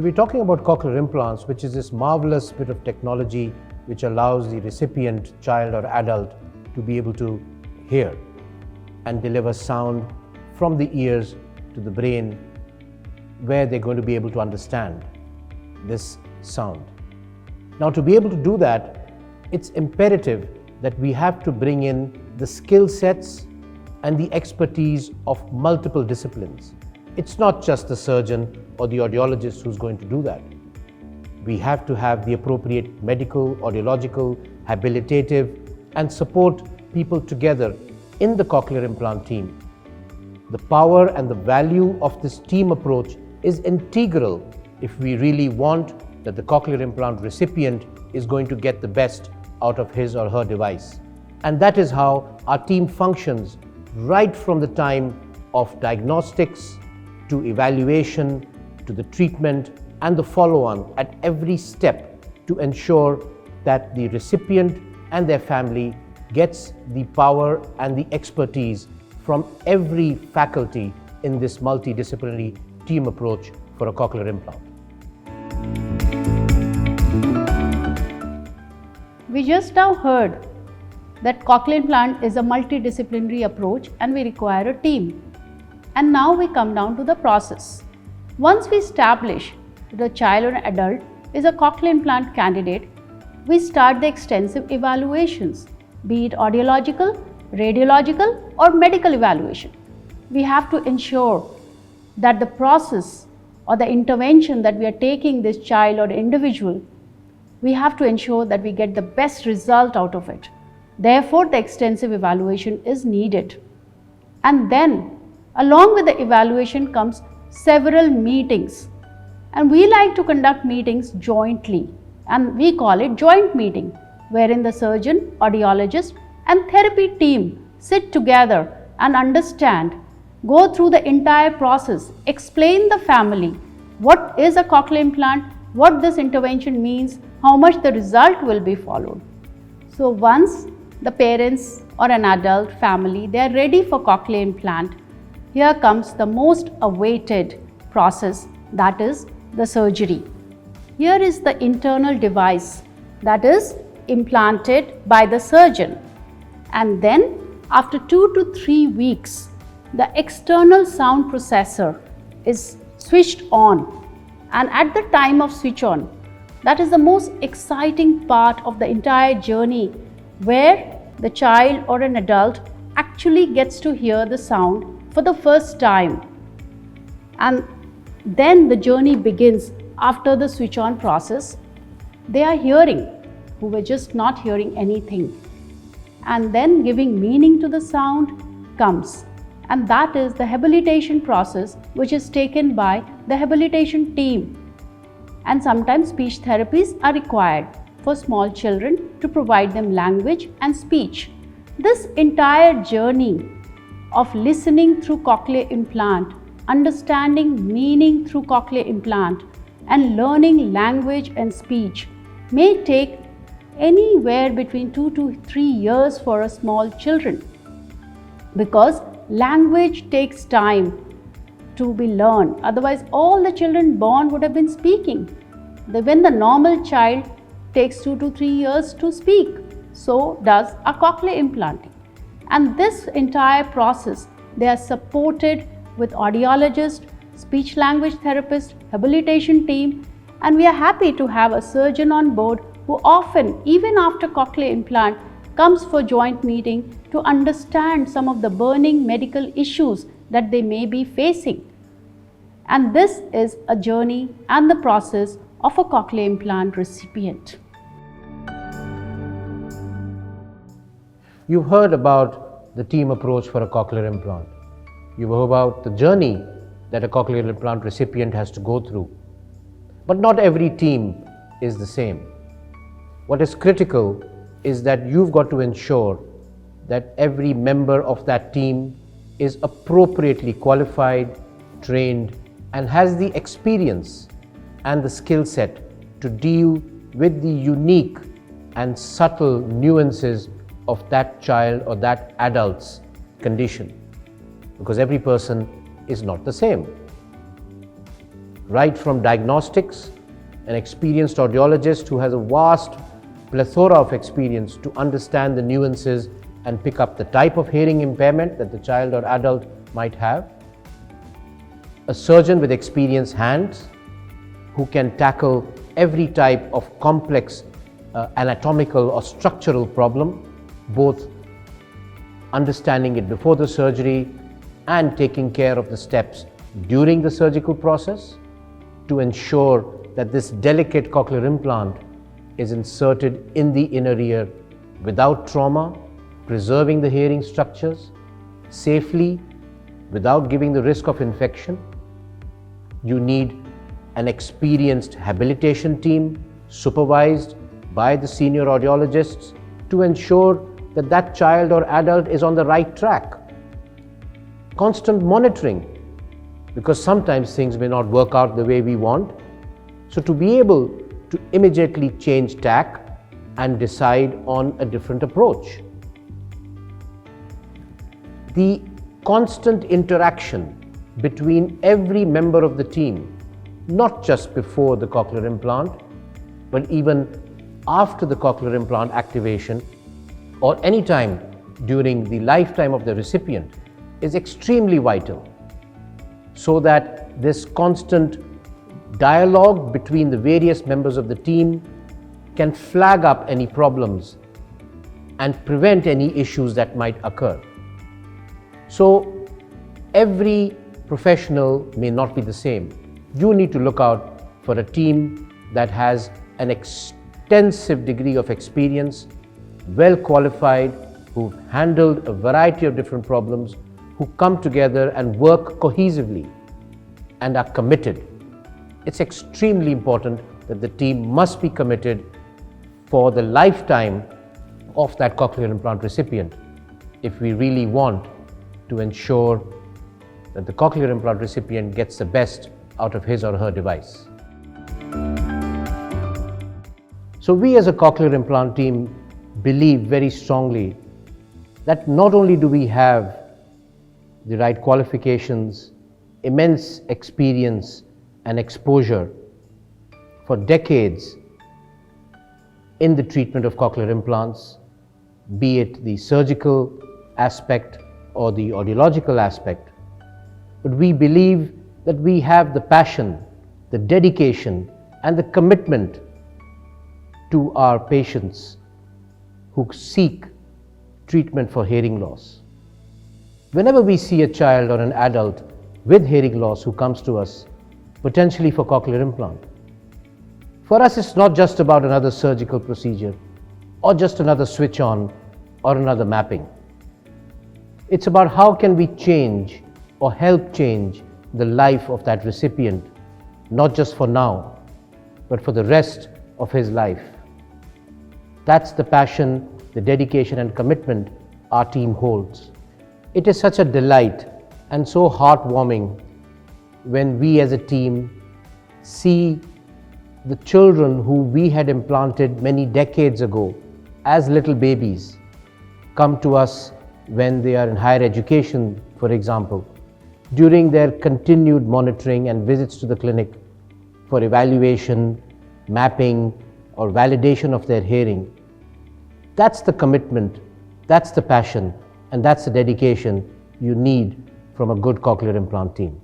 So we're talking about cochlear implants, which is this marvelous bit of technology which allows the recipient, child or adult, to be able to hear and deliver sound from the ears to the brain, where they're going to be able to understand this sound. Now, to be able to do that, it's imperative that we have to bring in the skill sets and the expertise of multiple disciplines. It's not just the surgeon or the audiologist who's going to do that. We have to have the appropriate medical, audiological, habilitative, and support people together in the cochlear implant team. The power and the value of this team approach is integral if we really want that the cochlear implant recipient is going to get the best out of his or her device. And that is how our team functions right from the time of diagnostics to evaluation to the treatment and the follow-on at every step to ensure that the recipient and their family gets the power and the expertise from every faculty in this multidisciplinary team approach for a cochlear implant. We just now heard that cochlear implant is a multidisciplinary approach and we require a team. And now we come down to the process. Once we establish the child or adult is a cochlear implant candidate, we start the extensive evaluations, be it audiological, radiological or medical evaluation. We have to ensure that the process or the intervention that we are taking this child or individual, we have to ensure that we get the best result out of it. Therefore, the extensive evaluation is needed. And then, along with the evaluation comes several meetings. And we like to conduct meetings jointly, and we call it joint meeting, wherein the surgeon, audiologist and therapy team sit together and understand, go through the entire process, explain the family what is a cochlear implant, what this intervention means, how much the result will be followed. So once the parents or an adult family, they are ready for cochlear implant, here comes the most awaited process, that is the surgery. Here is the internal device that is implanted by the surgeon, and then after 2 to 3 weeks, the external sound processor is switched on, and at the time of switch on, that is the most exciting part of the entire journey, where the child or an adult actually gets to hear the sound for the first time. And then the journey begins after the switch on process. They are hearing, who were just not hearing anything. And then giving meaning to the sound comes. And that is the habilitation process, which is taken by the habilitation team. And sometimes speech therapies are required for small children to provide them language and speech. This entire journey of listening through cochlear implant, understanding meaning through cochlear implant, and learning language and speech may take anywhere between 2 to 3 years for a small children, because language takes time to be learned. Otherwise, all the children born would have been speaking. When the normal child takes 2 to 3 years to speak, so does a cochlear implanting. And this entire process, they are supported with audiologist, speech language therapist, habilitation team, and we are happy to have a surgeon on board who often, even after cochlear implant, comes for joint meeting to understand some of the burning medical issues that they may be facing. And this is a journey and the process of a cochlear implant recipient. You've heard about the team approach for a cochlear implant. You've heard about the journey that a cochlear implant recipient has to go through. But not every team is the same. What is critical is that you've got to ensure that every member of that team is appropriately qualified, trained, and has the experience and the skill set to deal with the unique and subtle nuances of that child or that adult's condition, because every person is not the same. right from diagnostics, an experienced audiologist who has a vast plethora of experience to understand the nuances and pick up the type of hearing impairment that the child or adult might have, a surgeon with experienced hands who can tackle every type of complex anatomical or structural problem, both understanding it before the surgery and taking care of the steps during the surgical process to ensure that this delicate cochlear implant is inserted in the inner ear without trauma, preserving the hearing structures safely without giving the risk of infection. You need an experienced habilitation team supervised by the senior audiologists to ensure that that child or adult is on the right track. Constant monitoring, because sometimes things may not work out the way we want. So to be able to immediately change tack and decide on a different approach. The constant interaction between every member of the team, not just before the cochlear implant, but even after the cochlear implant activation or any time during the lifetime of the recipient, is extremely vital, so that this constant dialogue between the various members of the team can flag up any problems and prevent any issues that might occur. So every professional may not be the same. You need to look out for a team that has an extensive degree of experience, well qualified, who've handled a variety of different problems, who come together and work cohesively and are committed. It's extremely important that the team must be committed for the lifetime of that cochlear implant recipient if we really want to ensure that the cochlear implant recipient gets the best out of his or her device. So we as a cochlear implant team believe very strongly that not only do we have the right qualifications, immense experience and exposure for decades in the treatment of cochlear implants, be it the surgical aspect or the audiological aspect, but we believe that we have the passion, the dedication and the commitment to our patients who seek treatment for hearing loss. Whenever we see a child or an adult with hearing loss who comes to us, potentially for cochlear implant, for us it's not just about another surgical procedure or just another switch on or another mapping. It's about how can we change or help change the life of that recipient, not just for now, but for the rest of his life. That's the passion, the dedication and commitment our team holds. It is such a delight and so heartwarming when we as a team see the children who we had implanted many decades ago as little babies come to us when they are in higher education, for example, during their continued monitoring and visits to the clinic for evaluation, mapping, or validation of their hearing. That's the commitment, that's the passion, and that's the dedication you need from a good cochlear implant team.